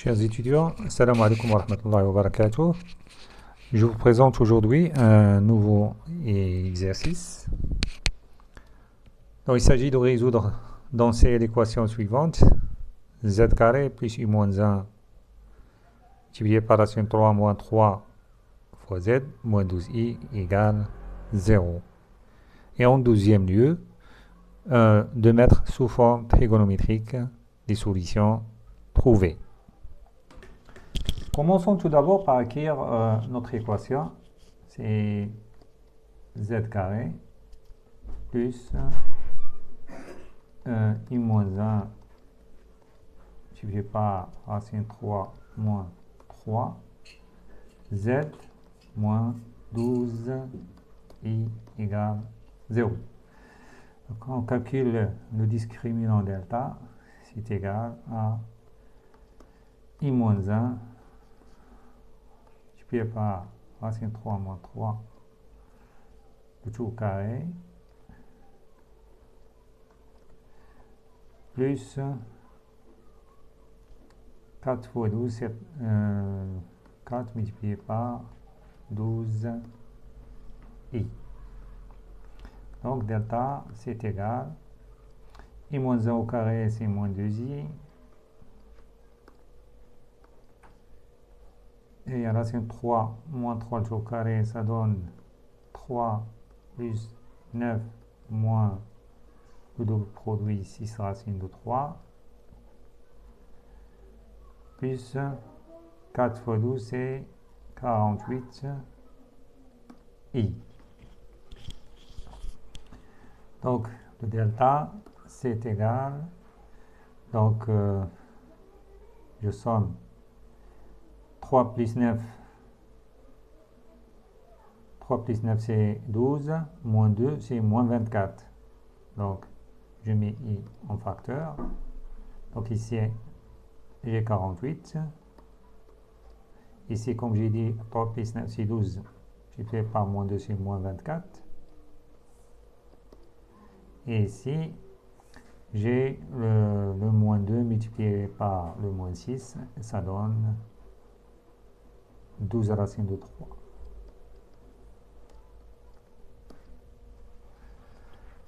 Chers étudiants, salam alaikum wa rahmatullahi wa barakatuh. Je vous présente aujourd'hui un nouveau exercice. Donc, il s'agit de résoudre dans l'équation suivante z carré plus u moins 1 divisé par racine 3 moins 3 fois z moins 12i égale 0. Et en deuxième lieu, de mettre sous forme trigonométrique les solutions trouvées. Commençons tout d'abord par écrire notre équation. C'est z carré plus i moins 1 divisé par racine 3 moins 3 z moins 12i égale 0. Donc on calcule le discriminant delta, c'est égal à i moins 1 divisé par racine 3 moins 3 le tout au carré plus 4 fois 12, c'est 4 multiplié par 12i. Donc delta c'est égal i moins 1 au carré c'est moins 2i et racine 3 moins 3 au carré ça donne 3 plus 9 moins le double produit 6 racine de 3 plus 4 fois 12 c'est 48i. Donc le delta c'est égal, donc je somme 3 plus 9 c'est 12, moins 2 c'est moins 24, donc je mets i en facteur, donc ici j'ai 48, ici comme j'ai dit 3 plus 9 c'est 12, multiplié par moins 2 c'est moins 24, et ici j'ai le moins 2 multiplié par le moins 6, et ça donne 12 racine de 3.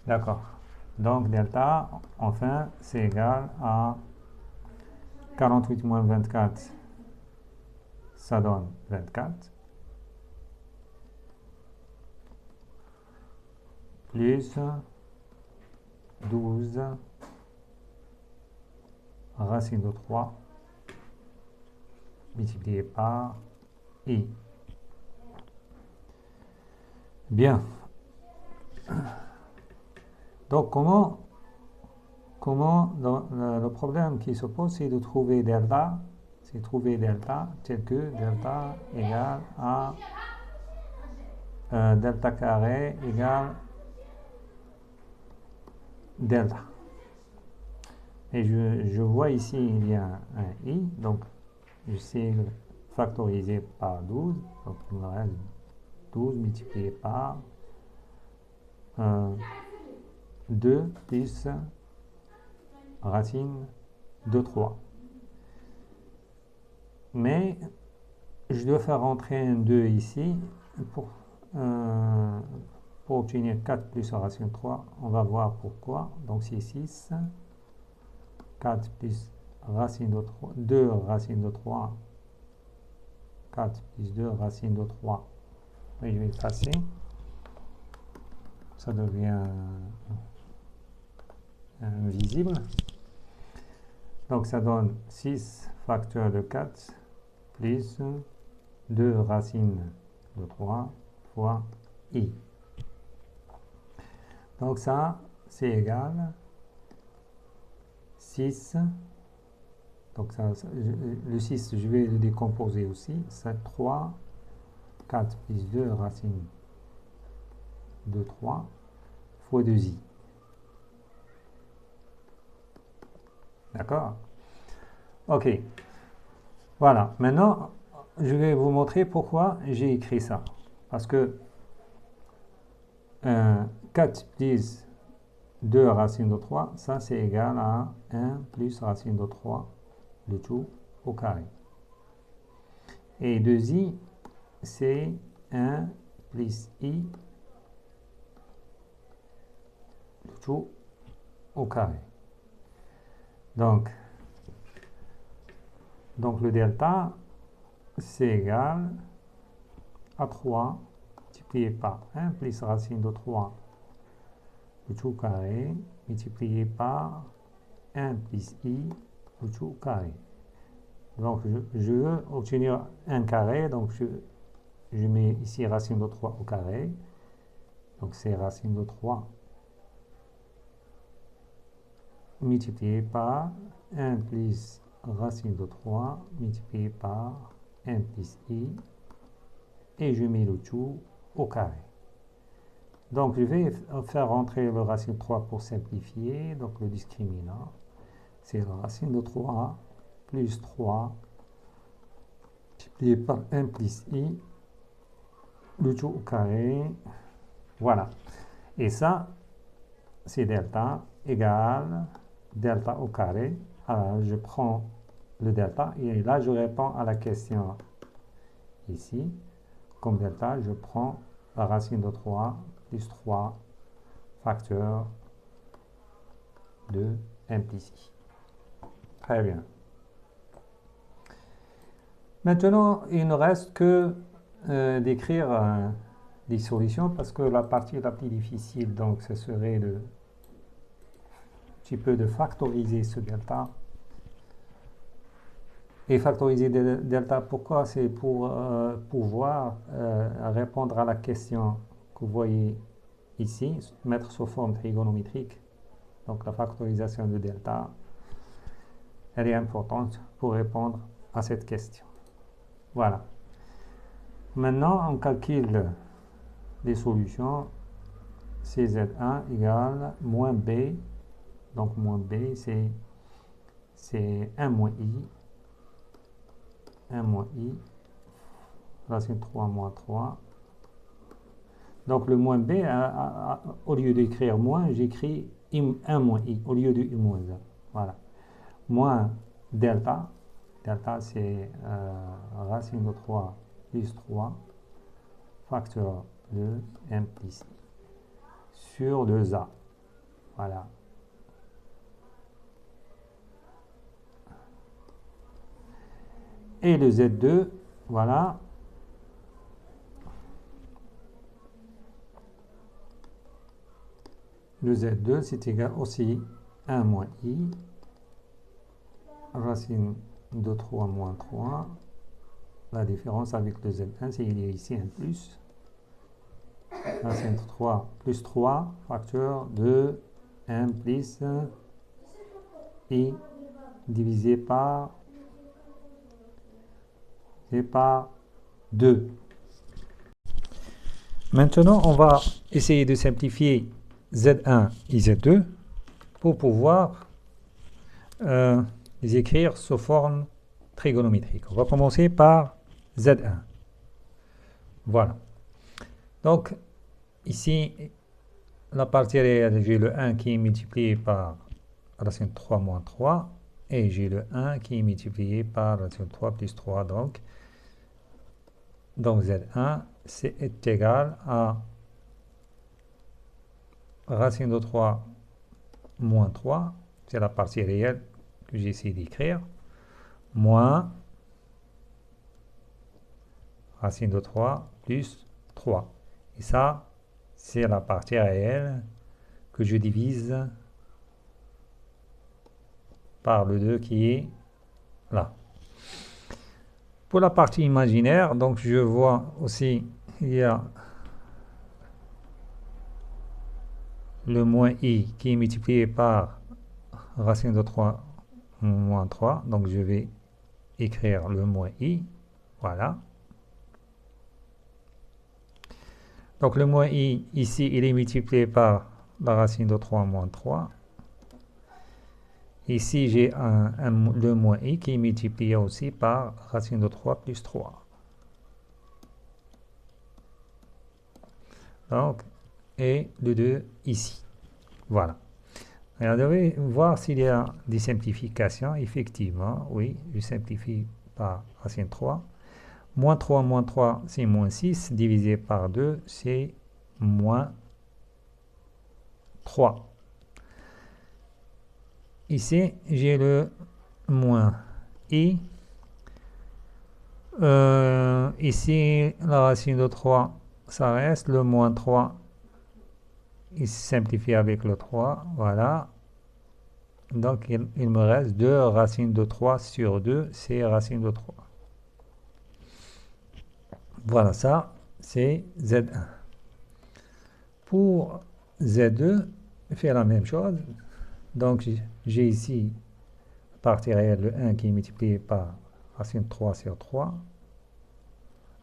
D'accord. Donc delta, enfin, c'est égal à 48 moins 24, ça donne 24, plus 12 racine de 3 multiplié par i. Bien. Donc comment le problème qui se pose, c'est de trouver delta, tel que delta égale à delta carré égale delta. Et je vois ici il y a un i, donc je sais le factoriser par 12, donc il me reste 12 multiplié par 2 plus racine de 3. Mais je dois faire rentrer un 2 ici pour obtenir 4 plus racine de 3. On va voir pourquoi. Donc c'est 6. 4 plus racine de 3. 2 racine de 3. 4 plus 2 racine de 3. Et je vais effacer. Ça devient invisible. Donc ça donne 6 facteur de 4 plus 2 racine de 3 fois i. Donc ça, c'est égal 6. Donc ça, le 6, je vais le décomposer aussi. C'est 3, 4 plus 2 racine de 3 fois 2i. D'accord? Ok. Voilà. Maintenant, je vais vous montrer pourquoi j'ai écrit ça. Parce que 4 plus 2 racine de 3, ça c'est égal à 1 plus racine de 3, le tout au carré. Et 2i, c'est 1 plus i, le tout au carré. Donc le delta, c'est égal à 3 multiplié par 1 plus racine de 3, le tout carré, multiplié par 1 plus i, le tout carré. Donc, je veux obtenir un carré, donc je mets ici racine de 3 au carré. Donc, c'est racine de 3 multiplié par 1 plus racine de 3 multiplié par 1 plus i. Et je mets le tout au carré. Donc, je vais faire rentrer le racine de 3 pour simplifier. Donc, le discriminant, c'est la racine de 3 plus 3 multiplié par 1 plus i, le tout au carré. Voilà. Et ça, c'est delta égale delta au carré. Alors, je prends le delta et là, je réponds à la question ici. Comme delta, je prends la racine de 3 plus 3 facteur de 1 plus i. Très bien. Maintenant, il ne reste que d'écrire des solutions parce que la partie la plus difficile, donc, ce serait un petit peu de factoriser ce delta. Et factoriser delta, pourquoi? C'est pour pouvoir répondre à la question que vous voyez ici, mettre sous forme trigonométrique. Donc la factorisation de delta, elle est importante pour répondre à cette question. Voilà. Maintenant, on calcule les solutions. CZ1 égale moins B. Donc moins B, c'est 1 moins I. 1 moins I, racine 3 moins 3. Donc le moins B, au lieu d'écrire moins, j'écris 1 moins I, au lieu de I moins 1. Voilà. Moins delta. Delta, c'est racine de 3 plus 3, facteur de 1 plus I, sur 2A. Voilà. Et le Z2, voilà. Le Z2, c'est égal aussi 1 moins I, racine de 3 moins 3. La différence avec le Z1, c'est qu'il y a ici un plus. Racine de 3 plus 3, facteur de 1 plus I divisé par 2. Maintenant, on va essayer de simplifier Z1 et Z2 pour pouvoir les écrire sous forme trigonométrique. On va commencer par Z1. Voilà. Donc, ici, la partie réelle, j'ai le 1 qui est multiplié par racine 3 moins 3. Et j'ai le 1 qui est multiplié par racine 3 plus 3. Donc Z1, c'est égal à racine de 3 moins 3. C'est la partie réelle que j'essaie d'écrire. Moins racine de 3 plus 3. Et ça, c'est la partie réelle que je divise par le 2 qui est là. Pour la partie imaginaire, donc je vois aussi, il y a le moins i qui est multiplié par racine de 3 moins 3. Donc je vais écrire le moins i. Voilà. Donc le moins i, ici, il est multiplié par la racine de 3 moins 3. Ici, j'ai le moins i qui est multiplié aussi par racine de 3 plus 3. Donc, et le 2 ici. Voilà. Et on devait voir s'il y a des simplifications. Effectivement, oui, je simplifie par racine 3. Moins 3, c'est moins 6. Divisé par 2, c'est moins 3. Ici, j'ai le moins i. Ici, la racine de 3, ça reste. Le moins 3, il se simplifie avec le 3. Voilà. Donc, il me reste 2 racines de 3 sur 2, c'est racine de 3. Voilà, ça, c'est Z1. Pour Z2, je fais la même chose. Donc, j'ai ici partie réelle, le 1 qui est multiplié par racine 3 sur 3.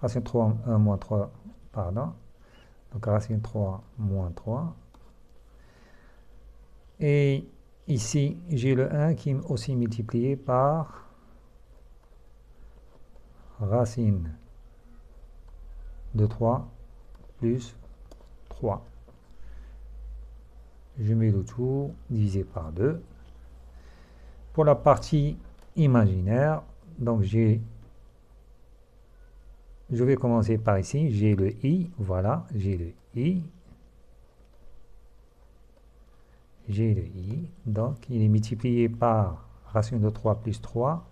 Racine 3, 1 moins 3, pardon. Donc, racine 3 moins 3. Et ici, j'ai le 1 qui est aussi multiplié par racine de 3 plus 3. Je mets le tout divisé par 2. Pour la partie imaginaire, donc je vais commencer par ici, j'ai le i, voilà, j'ai le i. J'ai le i, donc il est multiplié par racine de 3 plus 3.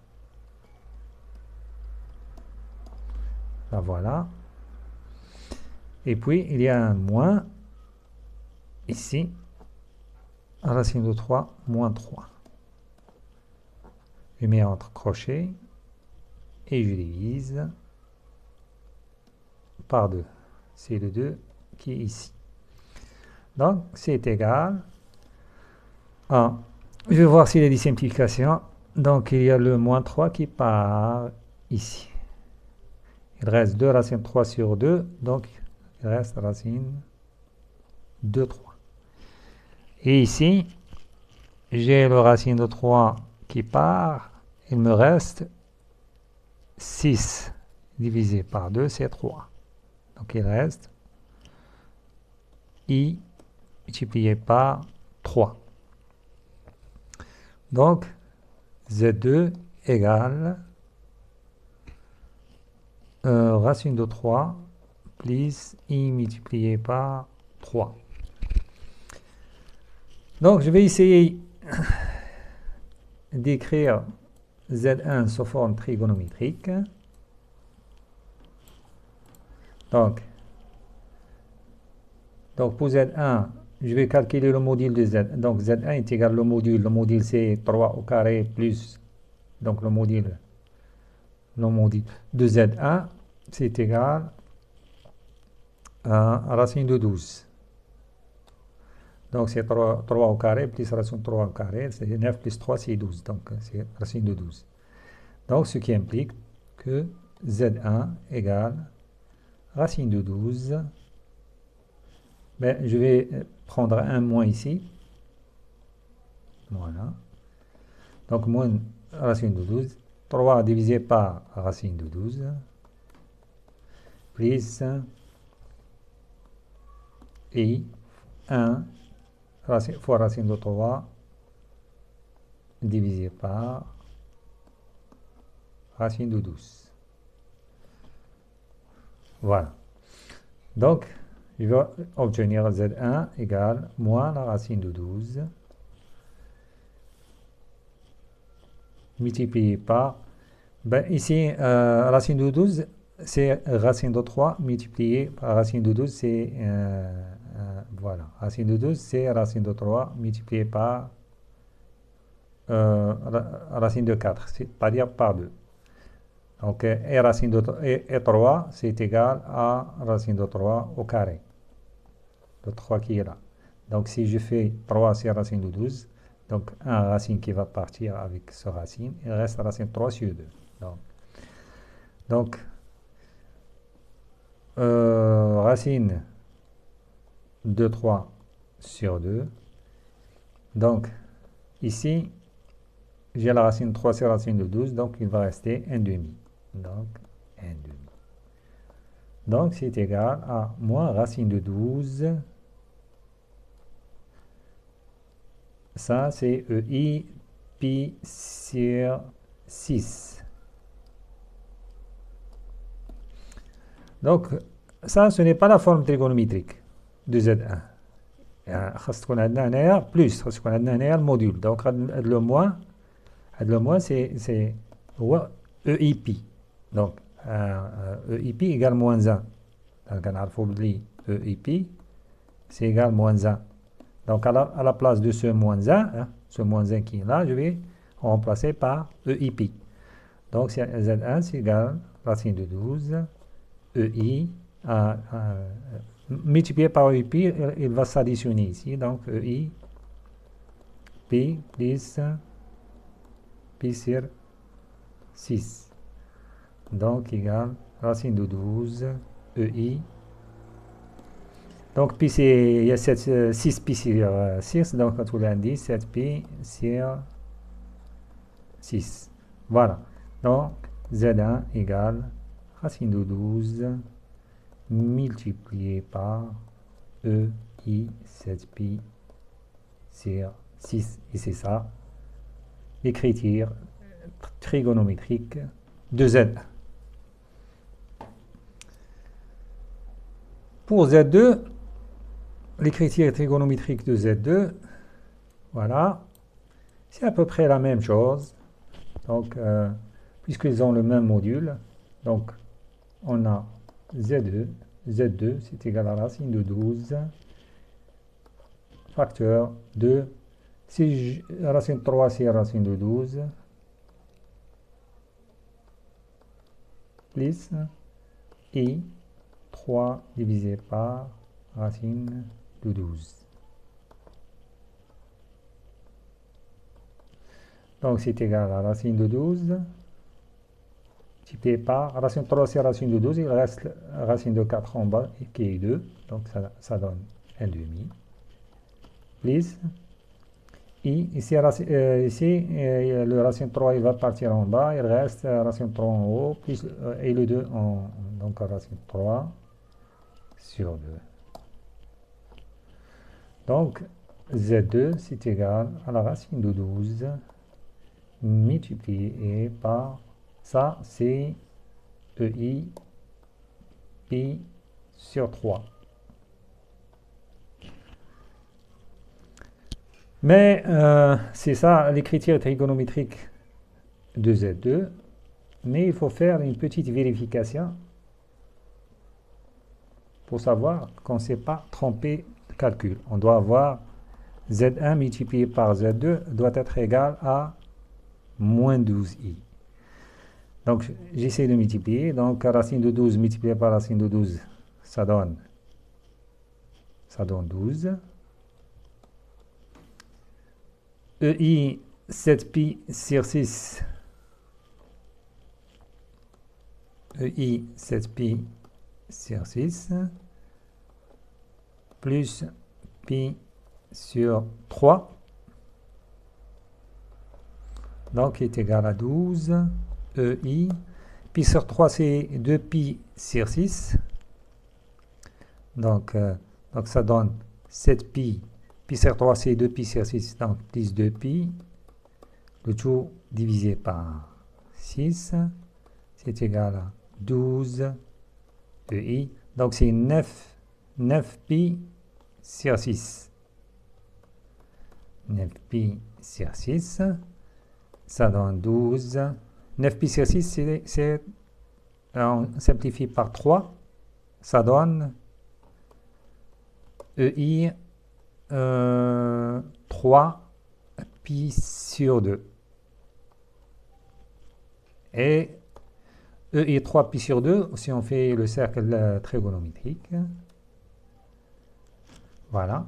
Là, voilà. Et puis, il y a un moins, ici, racine de 3 moins 3. Je mets entre crochets et je divise par 2. C'est le 2 qui est ici. Donc, c'est égal à... Je vais voir s'il y a des simplifications. Donc, il y a le moins 3 qui part ici. Il reste 2 racines 3 sur 2. Donc, il reste racine de 3. Et ici, j'ai le racine de 3 qui part. Il me reste 6 divisé par 2, c'est 3. Donc, il reste i multiplié par 3. Donc, Z2 égale racine de 3 plus i multiplié par 3. Donc, je vais essayer d'écrire Z1 sous forme trigonométrique. Donc pour Z1, je vais calculer le module de Z. Donc, Z1 est égal au module. Le module, c'est 3 au carré plus, donc le module de Z1, c'est égal à racine de 12. Donc, c'est 3 au carré plus racine de 3 au carré. C'est 9 plus 3, c'est 12. Donc, c'est racine de 12. Donc, ce qui implique que Z1 égale racine de 12. Ben, je vais prendre un moins ici. Voilà. Donc, moins racine de 12. 3 divisé par racine de 12. Plus et 1 fois racine de 3 divisé par racine de 12. Voilà. Donc, je vais obtenir Z1 égale moins la racine de 12 multiplié par, ben ici, racine de 12, c'est racine de 3 multiplié par racine de 12, c'est, voilà, racine de 12, c'est racine de 3 multiplié par racine de 4, c'est-à-dire par 2. Donc, et racine de et 3, c'est égal à racine de 3 au carré. Le 3 qui est là. Donc, si je fais 3, c'est racine de 12. Donc, un racine qui va partir avec ce racine. Il reste racine 3 sur 2. Donc racine de 3 sur 2. Donc, ici, j'ai la racine 3 sur racine de 12. Donc, il va rester 1 demi. Donc, 1 demi. Donc, c'est égal à moins racine de 12 Ça, c'est EI pi sur 6. Donc, ça, ce n'est pas la forme trigonométrique de Z1. خاص تكون عندنا هنايا بلس، خاص يكون عندنا هنايا الموديول. دونك هاد لو موان سي هو EI pi. Donc, EI pi égale moins 1. Donc, كنعرفوا بلي EI pi c'est égal moins 1. Donc, à la place de ce moins 1, ce moins 1 qui est là, je vais remplacer par EI pi. Donc, Z1, c'est égal racine de 12, EI, multiplié par EI pi, il va s'additionner ici. Donc, EI pi plus pi sur 6. Donc, égal racine de 12, EI. Donc, pi, il y a 6 pi sur 6, donc on trouve l'indice 7 pi sur 6. Voilà. Donc, Z1 égale racine de 12 multiplié par EI 7 pi sur 6. Et c'est ça, l'écriture trigonométrique de Z1. Pour Z2, l'écriture trigonométrique de Z2, voilà, c'est à peu près la même chose. Donc, puisqu'ils ont le même module, donc on a Z2, c'est égal à racine de 12, facteur de, si racine de 3 c'est racine de 12, plus I 3 divisé par racine de 12. Donc, c'est égal à racine de 12, multiplié par racine de 3, c'est racine de 12, il reste racine de 4 en bas, qui est 2, donc ça donne 1 demi, plus, I, ici, le racine de 3, il va partir en bas, il reste racine de 3 en haut, plus, et le 2 en, donc racine de 3 sur 2. Donc, Z2, c'est égal à la racine de 12 multiplié par, ça, c'est EI pi sur 3. Mais c'est ça l'écriture trigonométrique de Z2. Mais il faut faire une petite vérification pour savoir qu'on ne s'est pas trompé de calcul. On doit avoir Z1 multiplié par Z2 doit être égal à moins 12i. Donc, j'essaie de multiplier. Donc, racine de 12 multiplié par racine de 12, ça donne 12. EI 7pi sur 6. EI 7pi sur 6 plus pi sur 3. Donc, est égal à 12. EI. Pi sur 3, c'est 2 pi sur 6. Donc ça donne 7 pi. Pi sur 3, c'est 2 pi sur 6. Donc, plus 2 pi. Le tout divisé par 6. C'est égal à 12 EI. Donc, c'est 9 pi sur 6. 9 pi sur 6. Ça donne 12. 9 pi sur 6, on simplifie par 3. Ça donne EI 3 pi sur 2. Et EI 3 pi sur 2, si on fait le cercle trigonométrique, voilà.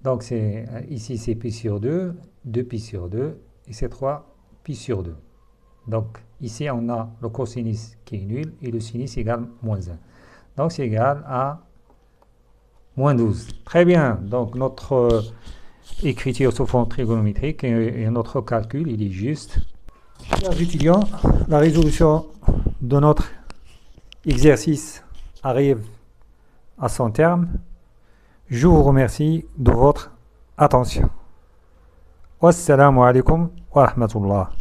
Donc, ici, c'est pi sur 2, 2 pi sur 2, et c'est 3 pi sur 2. Donc, ici, on a le cosinus qui est nul, et le sinus égale moins 1. Donc, c'est égal à moins 12. Très bien. Donc, notre écriture sous forme trigonométrique et notre calcul, il est juste. Chers étudiants, la résolution de notre exercice arrive à son terme. Je vous remercie de votre attention. Wassalamu alaikum wa rahmatullah.